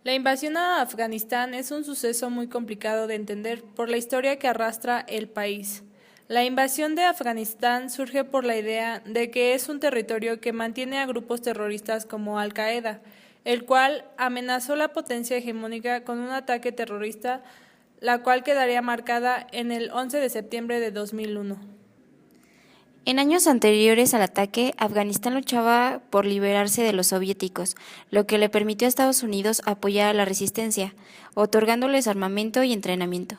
La invasión a Afganistán es un suceso muy complicado de entender por la historia que arrastra el país. La invasión de Afganistán surge por la idea de que es un territorio que mantiene a grupos terroristas como Al-Qaeda, el cual amenazó la potencia hegemónica con un ataque terrorista, la cual quedaría marcada en el 11 de septiembre de 2001. En años anteriores al ataque, Afganistán luchaba por liberarse de los soviéticos, lo que le permitió a Estados Unidos apoyar a la resistencia, otorgándoles armamento y entrenamiento,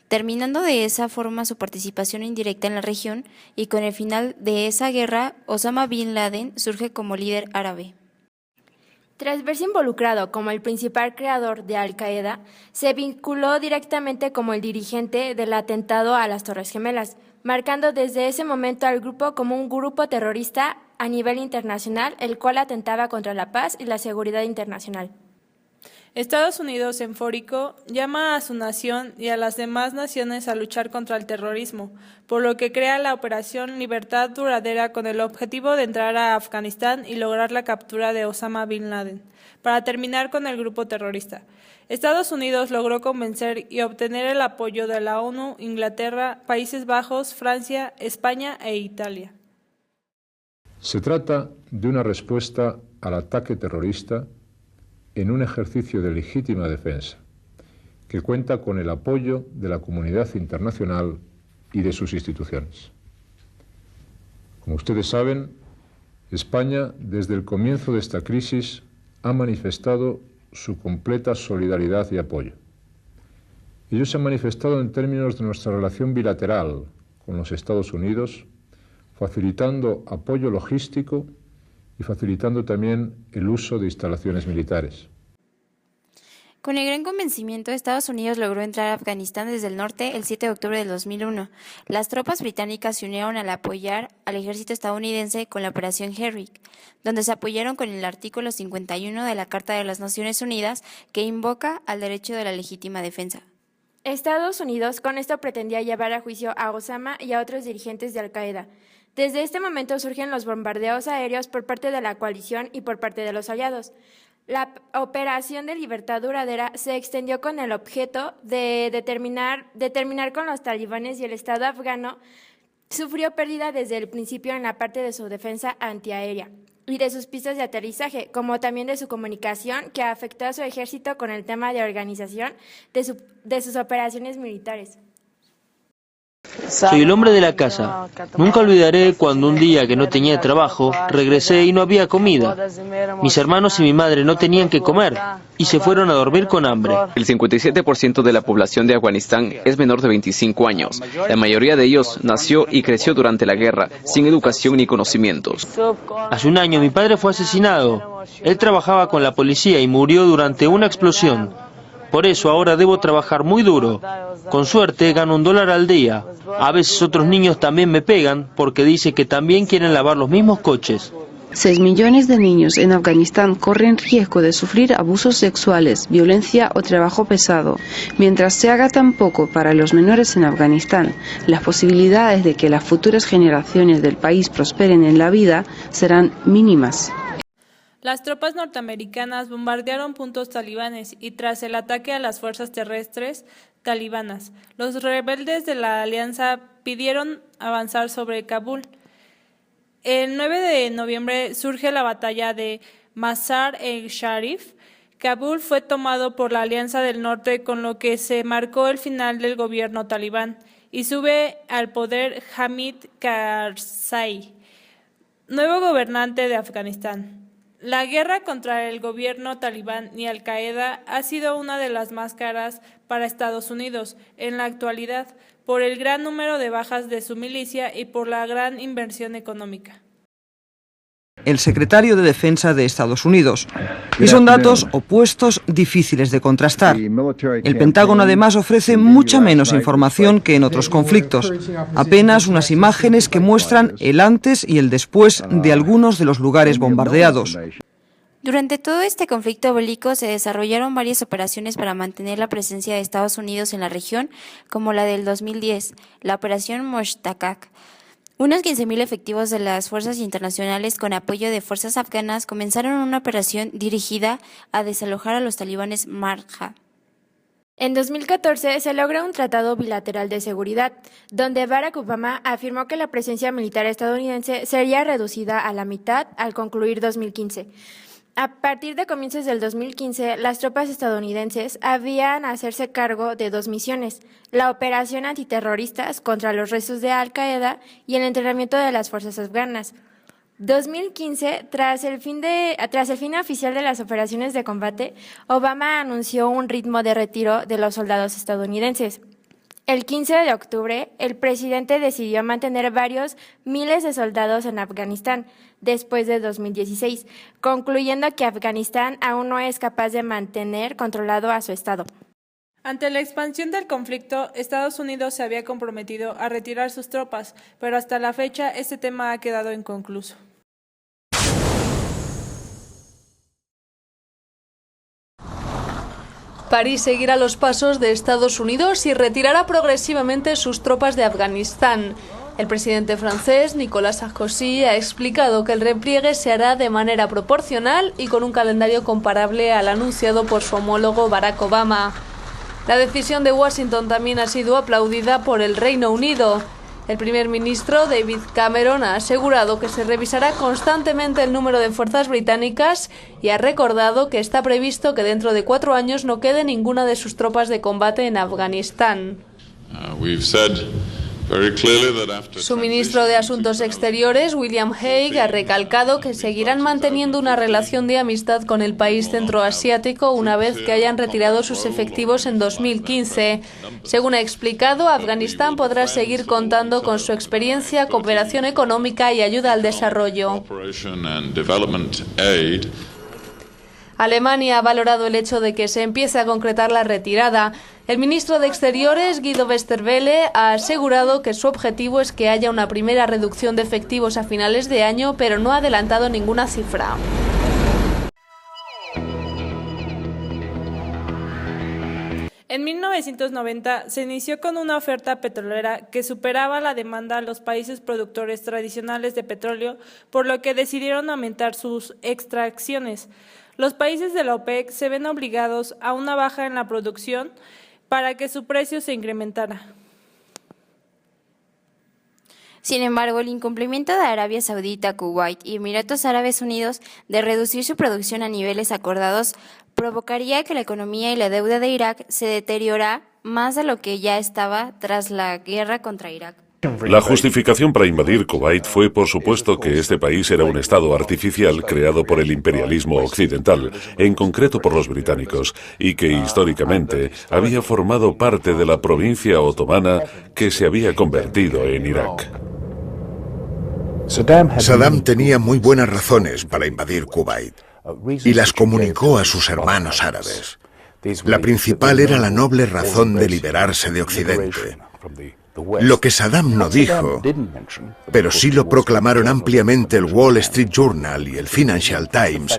terminando de esa forma su participación indirecta en la región, y con el final de esa guerra, Osama Bin Laden surge como líder árabe. Tras verse involucrado como el principal creador de Al-Qaeda, se vinculó directamente como el dirigente del atentado a las Torres Gemelas, marcando desde ese momento al grupo como un grupo terrorista a nivel internacional, el cual atentaba contra la paz y la seguridad internacional. Estados Unidos, eufórico, llama a su nación y a las demás naciones a luchar contra el terrorismo, por lo que crea la Operación Libertad Duradera con el objetivo de entrar a Afganistán y lograr la captura de Osama Bin Laden, para terminar con el grupo terrorista. Estados Unidos logró convencer y obtener el apoyo de la ONU, Inglaterra, Países Bajos, Francia, España e Italia. Se trata de una respuesta al ataque terrorista en un ejercicio de legítima defensa, que cuenta con el apoyo de la comunidad internacional y de sus instituciones. Como ustedes saben, España, desde el comienzo de esta crisis, ha manifestado su completa solidaridad y apoyo. Ello se ha manifestado en términos de nuestra relación bilateral con los Estados Unidos, facilitando apoyo logístico y facilitando también el uso de instalaciones militares. Con el gran convencimiento, Estados Unidos logró entrar a Afganistán desde el norte el 7 de octubre del 2001. Las tropas británicas se unieron al apoyar al ejército estadounidense con la Operación Herrick, donde se apoyaron con el artículo 51 de la Carta de las Naciones Unidas, que invoca al derecho de la legítima defensa. Estados Unidos con esto pretendía llevar a juicio a Osama y a otros dirigentes de Al-Qaeda. Desde este momento surgen los bombardeos aéreos por parte de la coalición y por parte de los aliados. La Operación de Libertad Duradera se extendió con el objeto de terminar con los talibanes, y el Estado afgano sufrió pérdida desde el principio en la parte de su defensa antiaérea y de sus pistas de aterrizaje, como también de su comunicación, que afectó a su ejército con el tema de organización de sus operaciones militares. Soy el hombre de la casa. Nunca olvidaré cuando un día que no tenía trabajo, regresé y no había comida. Mis hermanos y mi madre no tenían que comer y se fueron a dormir con hambre. El 57% de la población de Afganistán es menor de 25 años. La mayoría de ellos nació y creció durante la guerra, sin educación ni conocimientos. Hace un año mi padre fue asesinado. Él trabajaba con la policía y murió durante una explosión. Por eso ahora debo trabajar muy duro. Con suerte gano $1 al día. A veces otros niños también me pegan porque dicen que también quieren lavar los mismos coches. 6 millones de niños en Afganistán corren riesgo de sufrir abusos sexuales, violencia o trabajo pesado. Mientras se haga tan poco para los menores en Afganistán, las posibilidades de que las futuras generaciones del país prosperen en la vida serán mínimas. Las tropas norteamericanas bombardearon puntos talibanes y tras el ataque a las fuerzas terrestres talibanas, los rebeldes de la alianza pidieron avanzar sobre Kabul. El 9 de noviembre surge la batalla de Mazar-e-Sharif. Kabul fue tomado por la Alianza del Norte, con lo que se marcó el final del gobierno talibán y sube al poder Hamid Karzai, nuevo gobernante de Afganistán. La guerra contra el gobierno talibán y Al-Qaeda ha sido una de las más caras para Estados Unidos en la actualidad, por el gran número de bajas de su milicia y por la gran inversión económica. El secretario de Defensa de Estados Unidos. Y son datos opuestos difíciles de contrastar. El Pentágono además ofrece mucha menos información que en otros conflictos. Apenas unas imágenes que muestran el antes y el después de algunos de los lugares bombardeados. Durante todo este conflicto bélico se desarrollaron varias operaciones para mantener la presencia de Estados Unidos en la región, como la del 2010, la Operación Mushtaq, Unos 15.000 efectivos de las fuerzas internacionales con apoyo de fuerzas afganas comenzaron una operación dirigida a desalojar a los talibanes Marja. En 2014 se logra un tratado bilateral de seguridad, donde Barack Obama afirmó que la presencia militar estadounidense sería reducida a la mitad al concluir 2015. A partir de comienzos del 2015, las tropas estadounidenses habían hacerse cargo de 2 misiones: la operación antiterroristas contra los restos de Al-Qaeda y el entrenamiento de las fuerzas afganas. 2015, tras el fin oficial de las operaciones de combate, Obama anunció un ritmo de retiro de los soldados estadounidenses. El 15 de octubre, el presidente decidió mantener varios miles de soldados en Afganistán después de 2016, concluyendo que Afganistán aún no es capaz de mantener controlado a su estado. Ante la expansión del conflicto, Estados Unidos se había comprometido a retirar sus tropas, pero hasta la fecha este tema ha quedado inconcluso. París seguirá los pasos de Estados Unidos y retirará progresivamente sus tropas de Afganistán. El presidente francés, Nicolas Sarkozy, ha explicado que el repliegue se hará de manera proporcional y con un calendario comparable al anunciado por su homólogo Barack Obama. La decisión de Washington también ha sido aplaudida por el Reino Unido. El primer ministro David Cameron ha asegurado que se revisará constantemente el número de fuerzas británicas y ha recordado que está previsto que dentro de 4 años no quede ninguna de sus tropas de combate en Afganistán. Su ministro de Asuntos Exteriores, William Hague, ha recalcado que seguirán manteniendo una relación de amistad con el país centroasiático una vez que hayan retirado sus efectivos en 2015. Según ha explicado, Afganistán podrá seguir contando con su experiencia, cooperación económica y ayuda al desarrollo. Alemania ha valorado el hecho de que se empiece a concretar la retirada. El ministro de Exteriores, Guido Westerwelle, ha asegurado que su objetivo es que haya una primera reducción de efectivos a finales de año, pero no ha adelantado ninguna cifra. En 1990 se inició con una oferta petrolera que superaba la demanda a los países productores tradicionales de petróleo, por lo que decidieron aumentar sus extracciones. Los países de la OPEC se ven obligados a una baja en la producción para que su precio se incrementara. Sin embargo, el incumplimiento de Arabia Saudita, Kuwait y Emiratos Árabes Unidos de reducir su producción a niveles acordados provocaría que la economía y la deuda de Irak se deteriorara más de lo que ya estaba tras la guerra contra Irak. La justificación para invadir Kuwait fue, por supuesto, que este país era un estado artificial creado por el imperialismo occidental, en concreto por los británicos, y que históricamente había formado parte de la provincia otomana que se había convertido en Irak. Saddam tenía muy buenas razones para invadir Kuwait y las comunicó a sus hermanos árabes. La principal era la noble razón de liberarse de Occidente. Lo que Saddam no dijo, pero sí lo proclamaron ampliamente el Wall Street Journal y el Financial Times,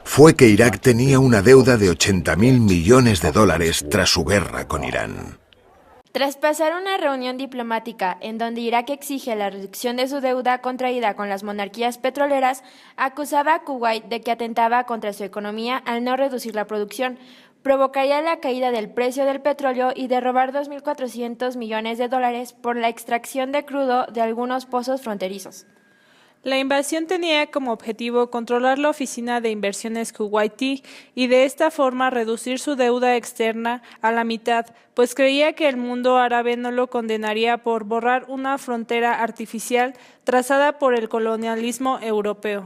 fue que Irak tenía una deuda de 80.000 millones de dólares tras su guerra con Irán. Tras pasar una reunión diplomática en donde Irak exige la reducción de su deuda contraída con las monarquías petroleras, acusaba a Kuwait de que atentaba contra su economía al no reducir la producción, provocaría la caída del precio del petróleo y de robar 2.400 millones de dólares por la extracción de crudo de algunos pozos fronterizos. La invasión tenía como objetivo controlar la oficina de inversiones kuwaití y de esta forma reducir su deuda externa a la mitad, pues creía que el mundo árabe no lo condenaría por borrar una frontera artificial trazada por el colonialismo europeo.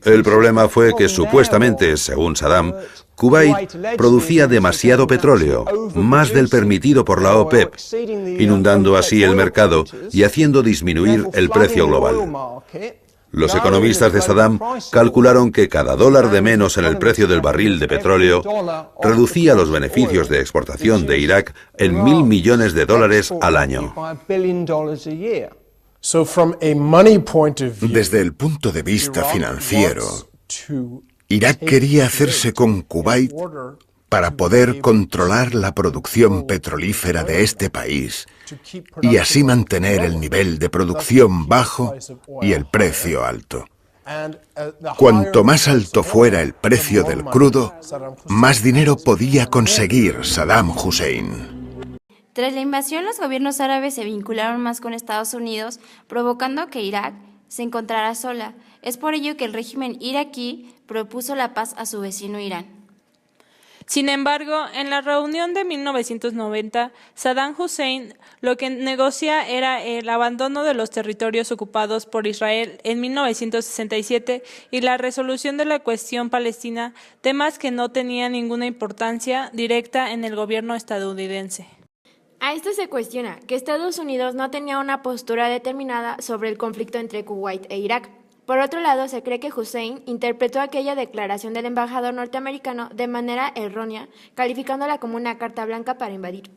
El problema fue que supuestamente, según Saddam, Kuwait producía demasiado petróleo, más del permitido por la OPEP, inundando así el mercado y haciendo disminuir el precio global. Los economistas de Saddam calcularon que cada dólar de menos en el precio del barril de petróleo reducía los beneficios de exportación de Irak en $1.000 millones al año. Desde el punto de vista financiero, Irak quería hacerse con Kuwait para poder controlar la producción petrolífera de este país y así mantener el nivel de producción bajo y el precio alto. Cuanto más alto fuera el precio del crudo, más dinero podía conseguir Saddam Hussein. Tras la invasión, los gobiernos árabes se vincularon más con Estados Unidos, provocando que Irak se encontrara sola. Es por ello que el régimen iraquí propuso la paz a su vecino Irán. Sin embargo, en la reunión de 1990, Saddam Hussein lo que negocia era el abandono de los territorios ocupados por Israel en 1967 y la resolución de la cuestión palestina, temas que no tenían ninguna importancia directa en el gobierno estadounidense. A esto se cuestiona que Estados Unidos no tenía una postura determinada sobre el conflicto entre Kuwait e Irak. Por otro lado, se cree que Hussein interpretó aquella declaración del embajador norteamericano de manera errónea, calificándola como una carta blanca para invadir.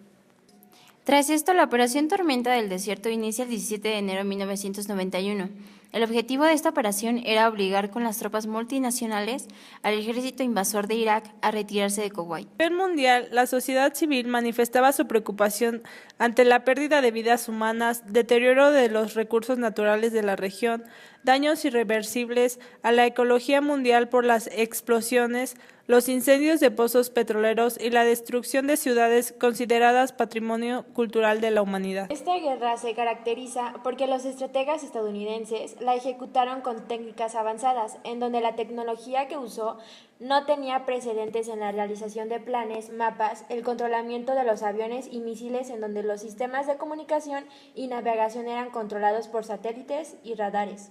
Tras esto, la Operación Tormenta del Desierto inicia el 17 de enero de 1991. El objetivo de esta operación era obligar con las tropas multinacionales al ejército invasor de Irak a retirarse de Kuwait. A nivel mundial, la sociedad civil manifestaba su preocupación ante la pérdida de vidas humanas, deterioro de los recursos naturales de la región, daños irreversibles a la ecología mundial por las explosiones, los incendios de pozos petroleros y la destrucción de ciudades consideradas patrimonio cultural de la humanidad. Esta guerra se caracteriza porque los estrategas estadounidenses la ejecutaron con técnicas avanzadas, en donde la tecnología que usó no tenía precedentes en la realización de planes, mapas, el controlamiento de los aviones y misiles, en donde los sistemas de comunicación y navegación eran controlados por satélites y radares.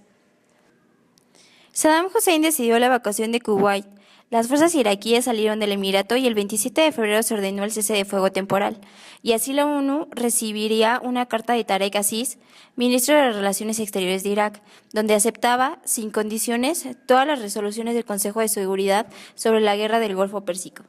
Saddam Hussein decidió la evacuación de Kuwait. Las fuerzas iraquíes salieron del Emirato y el 27 de febrero se ordenó el cese de fuego temporal, y así la ONU recibiría una carta de Tarek Aziz, ministro de Relaciones Exteriores de Irak, donde aceptaba, sin condiciones, todas las resoluciones del Consejo de Seguridad sobre la guerra del Golfo Pérsico.